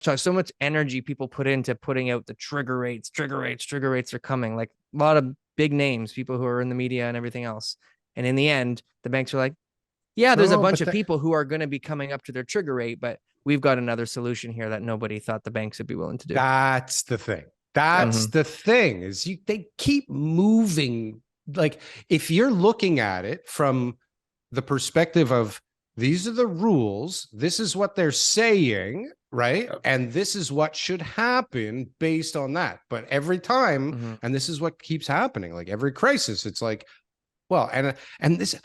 so much energy people put into putting out the trigger rates are coming, like a lot of big names, people who are in the media and everything else. And in the end, the banks are like, yeah, there's a No, bunch but of people who are going to be coming up to their trigger rate, but we've got another solution here that nobody thought the banks would be willing to do. that's the thing. That's the thing is they keep moving. Like if you're looking at it from the perspective of these are the rules, this is what they're saying, right? Yep. And this is what should happen based on that. But every time, and this is what keeps happening, like every crisis, it's like, well, and this,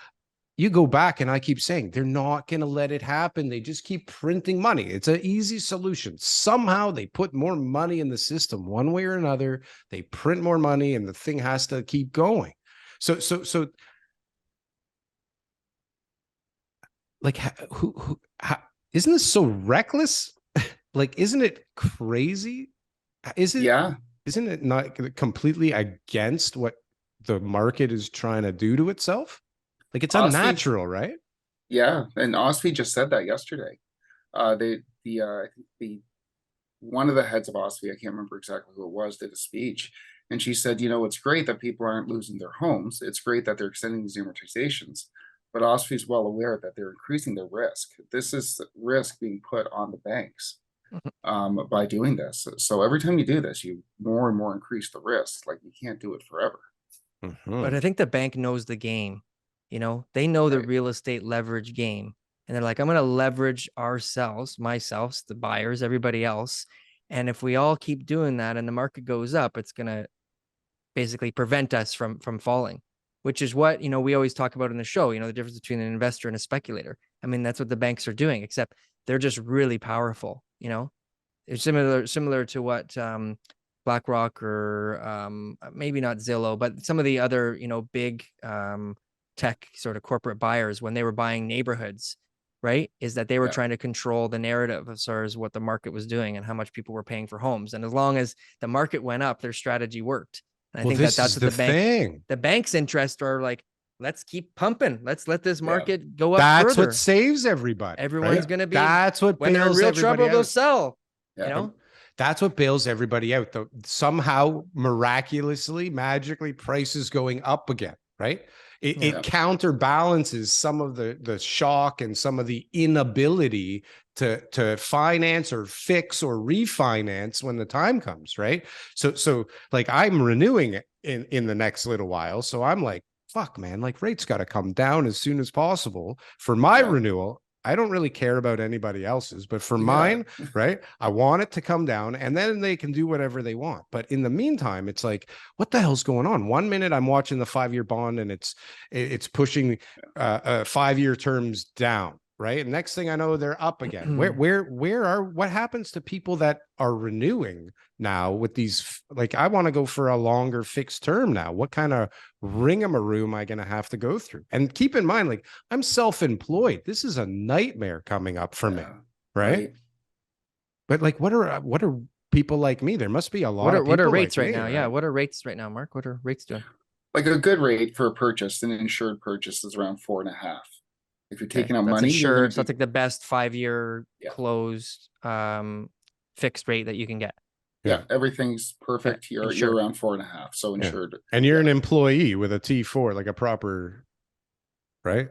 you go back and I keep saying they're not going to let it happen. They just keep printing money. It's an easy solution. Somehow they put more money in the system one way or another. They print more money and the thing has to keep going. So like, isn't this so reckless? Like, isn't it crazy? Yeah. Isn't it not completely against what the market is trying to do to itself? Like it's unnatural, right? Yeah, and OSFI just said that yesterday. I think one of the heads of OSFI, I can't remember exactly who it was, did a speech, and she said, it's great that people aren't losing their homes. It's great that they're extending these amortizations, but OSFI is well aware that they're increasing their risk. This is risk being put on the banks by doing this. So every time you do this, you more and more increase the risk. Like you can't do it forever. But I think the bank knows the game. They know the real estate leverage game. And they're like, I'm going to leverage myself, the buyers, everybody else. And if we all keep doing that and the market goes up, it's going to basically prevent us from falling, which is what, we always talk about in the show, the difference between an investor and a speculator. I mean, that's what the banks are doing, except they're just really powerful. It's similar to what BlackRock or maybe not Zillow, but some of the other, big tech sort of corporate buyers, when they were buying neighborhoods, right, is that they were trying to control the narrative as far as what the market was doing and how much people were paying for homes. And as long as the market went up, their strategy worked. And I think that's what the bank's interest are like. Let's keep pumping. Let's let this market go up. That's further. what saves everybody. Everyone's going to be. That's what when they're in real trouble, they'll sell. Yeah. That's what bails everybody out. Though somehow, miraculously, magically, prices going up again. Right? It counterbalances some of the shock and some of the inability to finance or fix or refinance when the time comes. Right? So like I'm renewing it in the next little while. So I'm like, fuck, man, like rates got to come down as soon as possible for my renewal. I don't really care about anybody else's, but for mine, right, I want it to come down and then they can do whatever they want. But in the meantime, it's like, what the hell's going on? 1 minute I'm watching the 5-year bond and it's pushing 5-year terms down, right? And next thing I know, they're up again. What happens to people that are renewing now with these? Like, I want to go for a longer fixed term now. What kind of ringamaroo am I going to have to go through? And keep in mind, like, I'm self-employed. This is a nightmare coming up for me, right? But like, what are people like me? There must be a lot of people. What are rates like right me, now? right? Yeah, what are rates right now, Mark? What are rates doing? Like a good rate for a purchase, an insured purchase, is around 4.5. If you're taking out money, insured, so it's like the best 5-year closed fixed rate that you can get. Yeah, everything's perfect. You're around 4.5, so insured. And you're an employee with a T4, like a proper, right?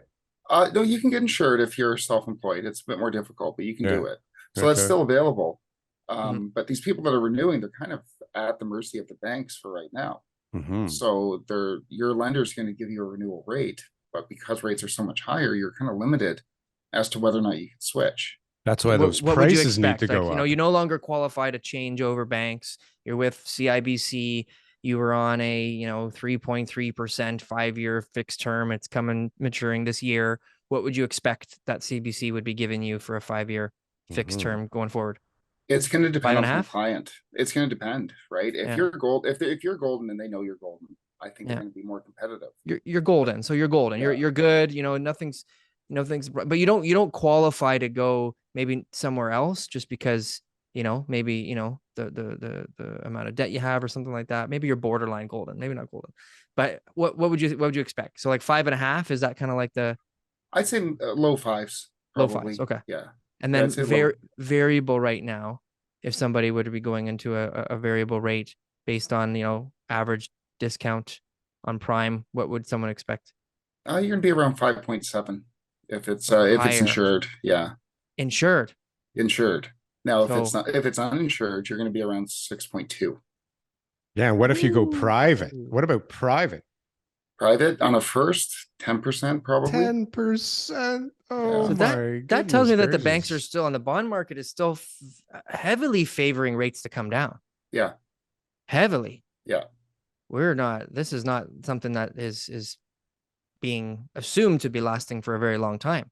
No, you can get insured if you're self-employed. It's a bit more difficult, but you can do it. So that's still available. But these people that are renewing, they're kind of at the mercy of the banks for right now. So your lender's going to give you a renewal rate, but because rates are so much higher, you're kind of limited as to whether or not you can switch. That's why those prices need to go up. You no longer qualify to change over banks. You're with CIBC. You were on a 3.3% 5-year fixed term. It's maturing this year. What would you expect that CBC would be giving you for a 5-year fixed term going forward? It's going to depend on the client. It's going to depend, right? If you're golden and they know you're golden, I think they're going to be more competitive. You're golden, so you're golden. You're good. Nothing's, but you don't qualify to go maybe somewhere else just because maybe the amount of debt you have or something like that. Maybe you're borderline golden, maybe not golden. But what would you expect? So like 5.5, is that kind of like the? I'd say low fives. Low fives. Okay. Yeah. And then variable right now if somebody would be going into a variable rate based on, average discount on prime? What would someone expect? You're gonna be around 5.7 if it's Higher. insured. Yeah, Insured. insured. Now, So- if it's uninsured, you're gonna be around 6.2. Yeah. And what if you go private? Ooh. What about private? Private on a first, 10% probably. 10%. Oh Yeah. So my that tells me that the goodness banks are gracious. still on the bond market is still heavily favoring rates to come down. Yeah, Heavily. yeah. This is not something that is being assumed to be lasting for a very long time.